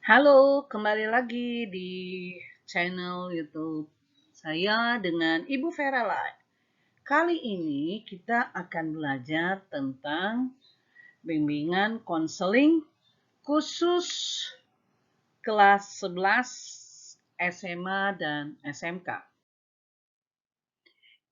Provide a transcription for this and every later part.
Halo, kembali lagi di channel YouTube saya dengan Ibu Vera Lai. Kali ini kita akan belajar tentang bimbingan konseling khusus kelas 11 SMA dan SMK.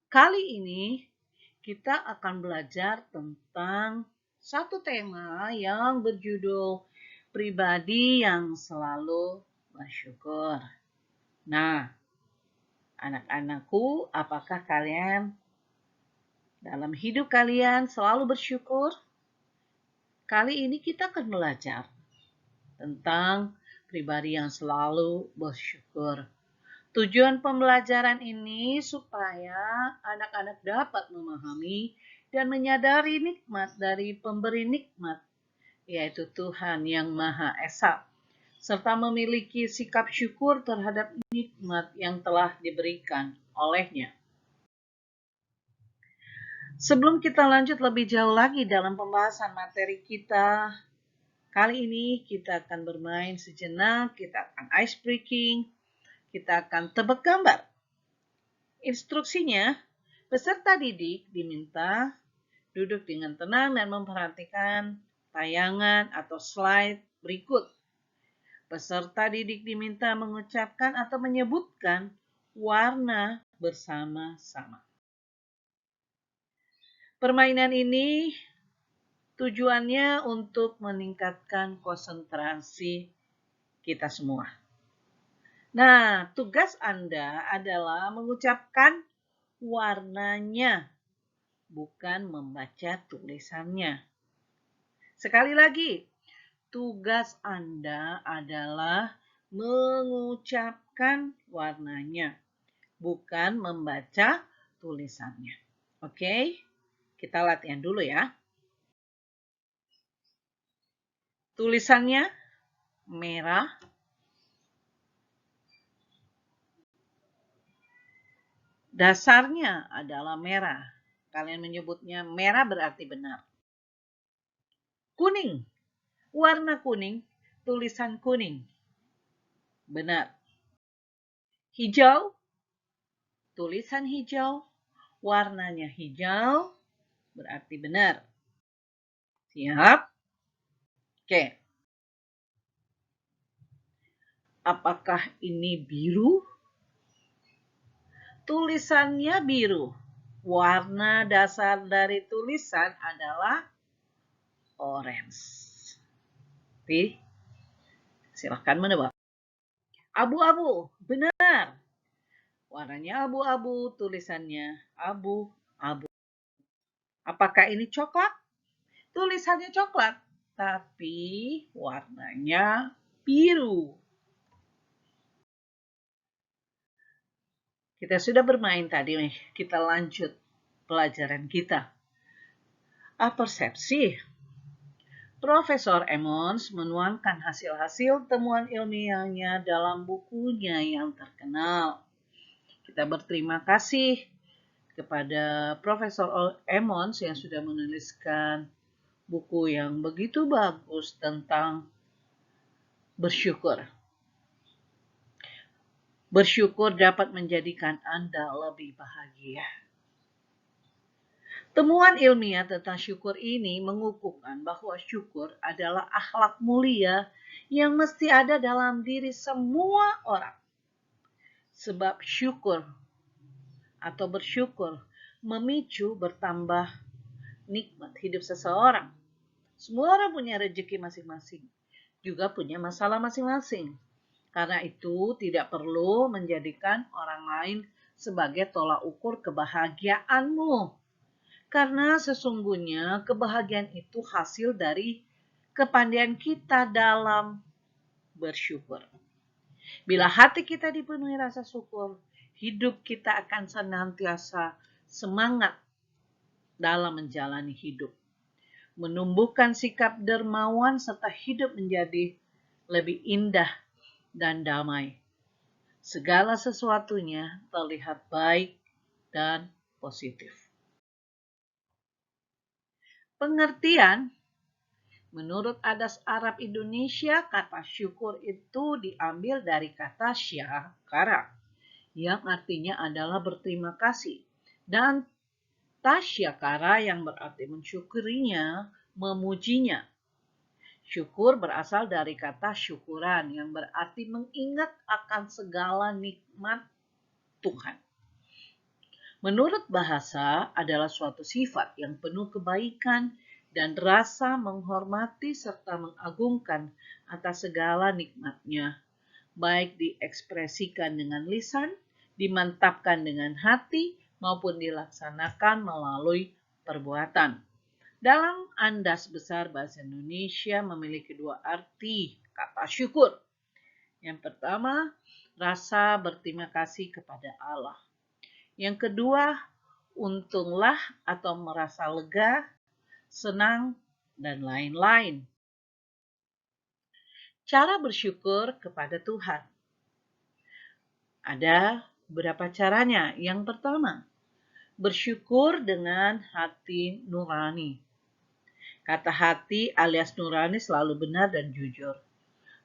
Kali ini kita akan belajar tentang satu tema yang berjudul pribadi yang selalu bersyukur. Nah, anak-anakku, apakah kalian dalam hidup kalian selalu bersyukur? Kali ini kita akan belajar tentang pribadi yang selalu bersyukur. Tujuan pembelajaran ini supaya anak-anak dapat memahami dan menyadari nikmat dari pemberi nikmat, yaitu Tuhan yang Maha Esa, serta memiliki sikap syukur terhadap nikmat yang telah diberikan olehnya. Sebelum kita lanjut lebih jauh lagi dalam pembahasan materi kita, kali ini kita akan bermain sejenak, kita akan ice breaking, kita akan tebak gambar. Instruksinya, peserta didik diminta duduk dengan tenang dan memperhatikan tayangan atau slide berikut. Peserta didik diminta mengucapkan atau menyebutkan warna bersama-sama. Permainan ini tujuannya untuk meningkatkan konsentrasi kita semua. Nah, tugas Anda adalah mengucapkan warnanya, bukan membaca tulisannya. Sekali lagi, tugas Anda adalah mengucapkan warnanya, bukan membaca tulisannya. Oke, kita latihan dulu ya. Tulisannya merah, dasarnya adalah merah. Kalian menyebutnya merah berarti benar. Kuning, warna kuning, tulisan kuning. Benar. Hijau, tulisan hijau, warnanya hijau, berarti benar. Siap? Oke. Apakah ini biru? Tulisannya biru. Warna dasar dari tulisan adalah orange. Silahkan menebak. Abu-abu, benar. Warnanya abu-abu, tulisannya abu-abu. Apakah ini coklat? Tulisannya coklat, tapi warnanya biru. Kita sudah bermain tadi nih, kita lanjut pelajaran kita. Persepsi. Profesor Emmons menuangkan hasil-hasil temuan ilmiahnya dalam bukunya yang terkenal. Kita berterima kasih kepada Profesor Emmons yang sudah menuliskan buku yang begitu bagus tentang bersyukur. Bersyukur dapat menjadikan Anda lebih bahagia. Temuan ilmiah tentang syukur ini mengukuhkan bahwa syukur adalah akhlak mulia yang mesti ada dalam diri semua orang. Sebab syukur atau bersyukur memicu bertambah nikmat hidup seseorang. Semua orang punya rezeki masing-masing, juga punya masalah masing-masing. Karena itu tidak perlu menjadikan orang lain sebagai tolak ukur kebahagiaanmu. Karena sesungguhnya kebahagiaan itu hasil dari kepandaian kita dalam bersyukur. Bila hati kita dipenuhi rasa syukur, hidup kita akan senantiasa semangat dalam menjalani hidup. Menumbuhkan sikap dermawan serta hidup menjadi lebih indah dan damai. Segala sesuatunya terlihat baik dan positif. Pengertian Menurut adat Arab Indonesia, kata syukur itu diambil dari kata syakara, yang artinya adalah berterima kasih. Dan tasyakara yang berarti mensyukurinya, memujinya. Syukur berasal dari kata syukuran yang berarti mengingat akan segala nikmat Tuhan. Menurut bahasa adalah suatu sifat yang penuh kebaikan dan rasa menghormati serta mengagungkan atas segala nikmatnya, baik diekspresikan dengan lisan, dimantapkan dengan hati, maupun dilaksanakan melalui perbuatan. Dalam Andas Besar Bahasa Indonesia memiliki dua arti kata syukur. Yang pertama, rasa berterima kasih kepada Allah. Yang kedua, untunglah atau merasa lega, senang, dan lain-lain. Cara bersyukur kepada Tuhan. Ada beberapa caranya. Yang pertama, bersyukur dengan hati nurani. Kata hati alias nurani selalu benar dan jujur.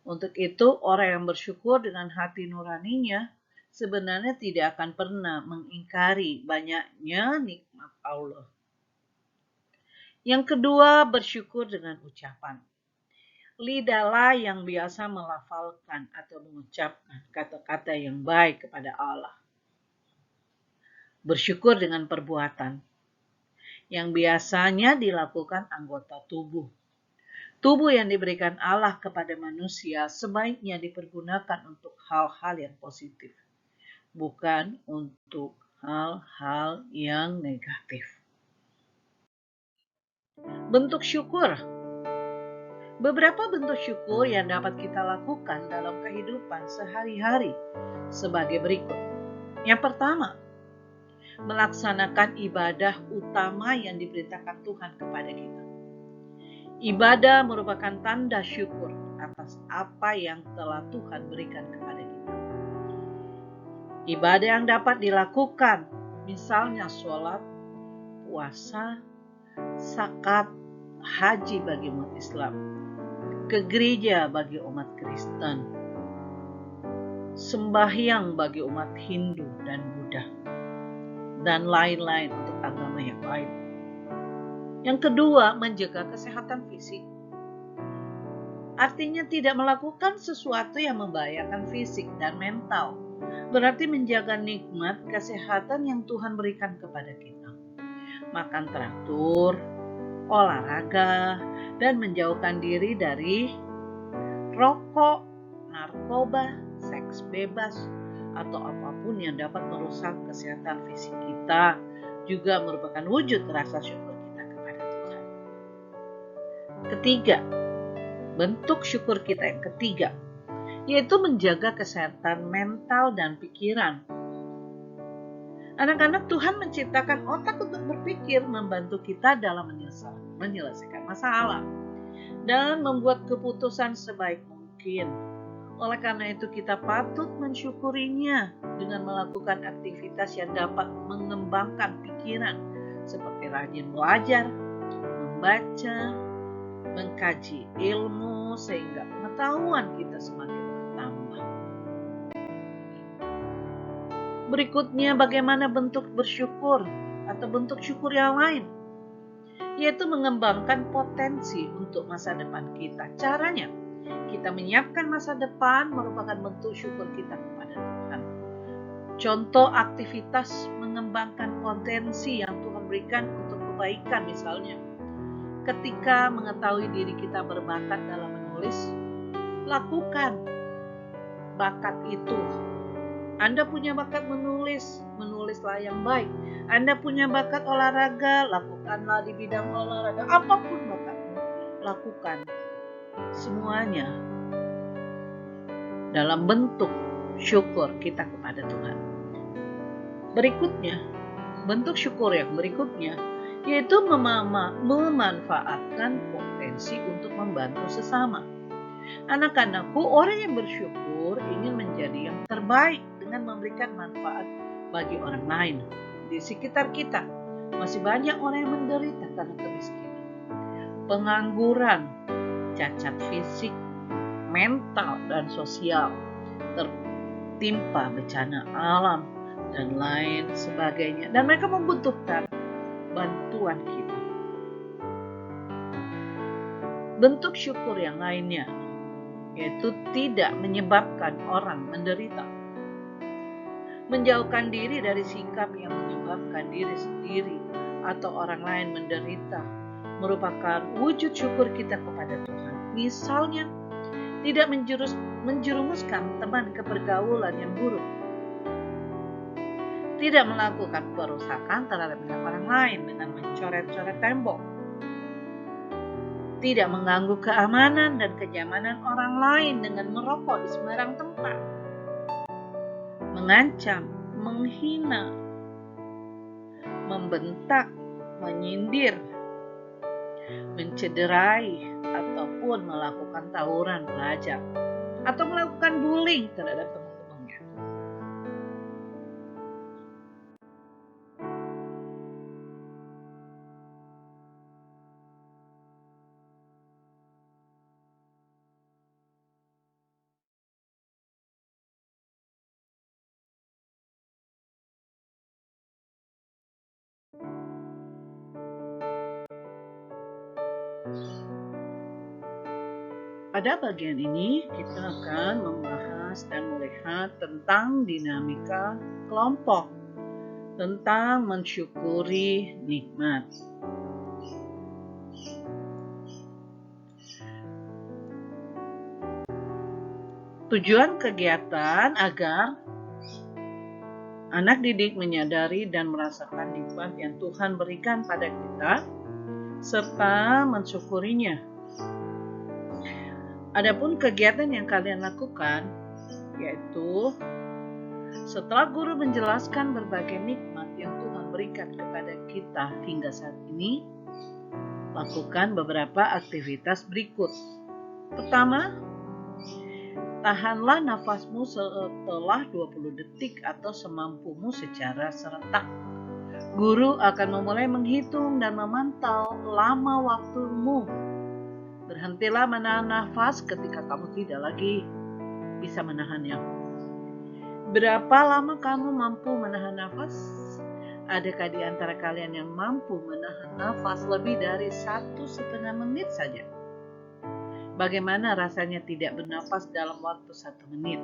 Untuk itu, orang yang bersyukur dengan hati nuraninya sebenarnya tidak akan pernah mengingkari banyaknya nikmat Allah. Yang kedua, bersyukur dengan ucapan. Lidahlah yang biasa melafalkan atau mengucapkan kata-kata yang baik kepada Allah. Bersyukur dengan perbuatan yang biasanya dilakukan anggota tubuh. Tubuh yang diberikan Allah kepada manusia sebaiknya dipergunakan untuk hal-hal yang positif, bukan untuk hal-hal yang negatif. Bentuk syukur. Beberapa bentuk syukur yang dapat kita lakukan dalam kehidupan sehari-hari sebagai berikut. Yang pertama, melaksanakan ibadah utama yang diperintahkan Tuhan kepada kita. Ibadah merupakan tanda syukur atas apa yang telah Tuhan berikan kepada kita. Ibadah yang dapat dilakukan, misalnya sholat, puasa, zakat, haji bagi umat Islam, ke gereja bagi umat Kristen, sembahyang bagi umat Hindu dan Buddha, dan lain-lain untuk agama yang lain. Yang kedua, menjaga kesehatan fisik. Artinya tidak melakukan sesuatu yang membahayakan fisik dan mental. Berarti menjaga nikmat kesehatan yang Tuhan berikan kepada kita. Makan teratur, olahraga, dan menjauhkan diri dari rokok, narkoba, seks bebas, atau apapun yang dapat merusak kesehatan fisik kita juga merupakan wujud rasa syukur kita kepada Tuhan. Ketiga, bentuk syukur kita yang ketiga, yaitu menjaga kesehatan mental dan pikiran. Anak-anak Tuhan menciptakan otak untuk berpikir, membantu kita dalam menyelesaikan masalah, dan membuat keputusan sebaik mungkin. Oleh karena itu kita patut mensyukurinya dengan melakukan aktivitas yang dapat mengembangkan pikiran, seperti rajin belajar, membaca, mengkaji ilmu, sehingga pengetahuan kita semakin bertambah. Berikutnya, bagaimana bentuk bersyukur atau bentuk syukur yang lain, yaitu mengembangkan potensi untuk masa depan kita. Caranya, kita menyiapkan masa depan merupakan bentuk syukur kita kepada Tuhan. Contoh aktivitas mengembangkan potensi yang Tuhan berikan untuk kebaikan, misalnya ketika mengetahui diri kita berbakat dalam menulis, lakukan bakat itu. Anda punya bakat menulis, menulislah yang baik. Anda punya bakat olahraga, lakukanlah di bidang olahraga. Apapun bakatmu, lakukan. Semuanya dalam bentuk syukur kita kepada Tuhan. Berikutnya, bentuk syukur yang berikutnya, yaitu memanfaatkan potensi untuk membantu sesama. Anak-anakku, orang yang bersyukur ingin menjadi yang terbaik dengan memberikan manfaat bagi orang lain. Di sekitar kita masih banyak orang yang menderita karena kemiskinan. pengangguran, cacat fisik, mental, dan sosial, tertimpa bencana alam, dan lain sebagainya. Dan mereka membutuhkan bantuan kita. Bentuk syukur yang lainnya, yaitu tidak menyebabkan orang menderita. Menjauhkan diri dari sikap yang menyebabkan diri sendiri atau orang lain menderita merupakan wujud syukur kita kepada Tuhan. Misalnya, tidak menjerumuskan teman ke pergaulan yang buruk, tidak melakukan perusakan terhadap orang lain dengan mencoret-coret tembok, tidak mengganggu keamanan dan kenyamanan orang lain dengan merokok di sembarang tempat, mengancam, menghina, membentak, menyindir, mencederai, ataupun melakukan tawuran pelajar, atau melakukan bullying terhadap teman-temannya. Pada bagian ini kita akan membahas dan melihat tentang dinamika kelompok, tentang mensyukuri nikmat. Tujuan kegiatan agar anak didik menyadari dan merasakan nikmat yang Tuhan berikan pada kita, serta mensyukurinya. Adapun kegiatan yang kalian lakukan, yaitu setelah guru menjelaskan berbagai nikmat yang Tuhan berikan kepada kita hingga saat ini, lakukan beberapa aktivitas berikut. Pertama, tahanlah nafasmu setelah 20 detik atau semampumu secara serentak. Guru akan memulai menghitung dan memantau lama waktumu. Berhentilah menahan nafas ketika kamu tidak lagi bisa menahannya. Berapa lama kamu mampu menahan nafas? Adakah di antara kalian yang mampu menahan nafas lebih dari 1,5 menit saja? Bagaimana rasanya tidak bernafas dalam waktu 1 menit?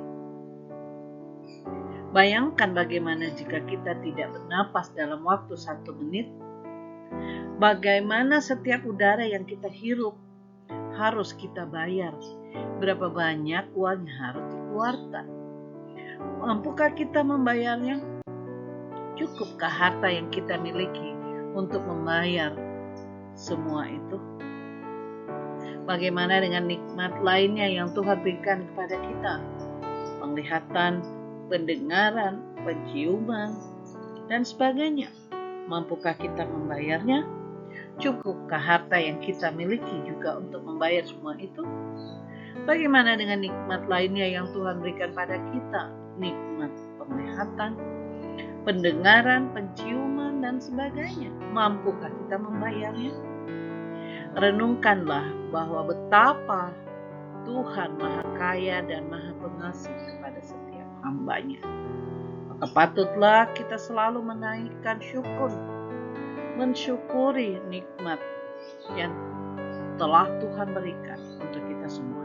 Bayangkan bagaimana jika kita tidak bernafas dalam waktu 1 menit. Bagaimana setiap udara yang kita hirup harus kita bayar? Berapa banyak uang yang harus dikeluarkan? Mampukah kita membayarnya? Cukupkah harta yang kita miliki untuk membayar semua itu? Bagaimana dengan nikmat lainnya yang Tuhan berikan kepada kita? Penglihatan, pendengaran, penciuman, dan sebagainya. Mampukah kita membayarnya? Cukupkah harta yang kita miliki juga untuk membayar semua itu? Bagaimana dengan nikmat lainnya yang Tuhan berikan pada kita? Nikmat penglihatan, pendengaran, penciuman, dan sebagainya. Mampukah kita membayarnya? Renungkanlah bahwa betapa Tuhan Maha Kaya dan Maha Pengasih kepada setiap hamba-Nya. Maka patutlah kita selalu menaikkan syukur, mensyukuri nikmat yang telah Tuhan berikan untuk kita semua.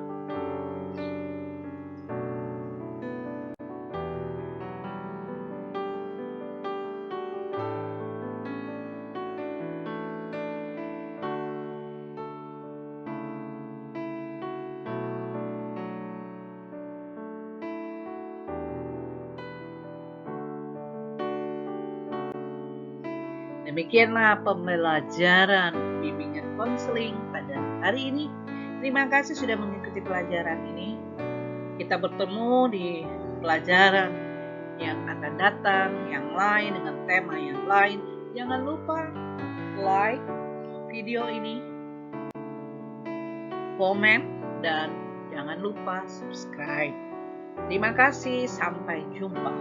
Demikianlah pembelajaran bimbingan konseling pada hari ini. Terima kasih sudah mengikuti pelajaran ini. Kita bertemu di pelajaran yang akan datang, yang lain dengan tema yang lain. Jangan lupa like video ini, komen, dan jangan lupa subscribe. Terima kasih, sampai jumpa.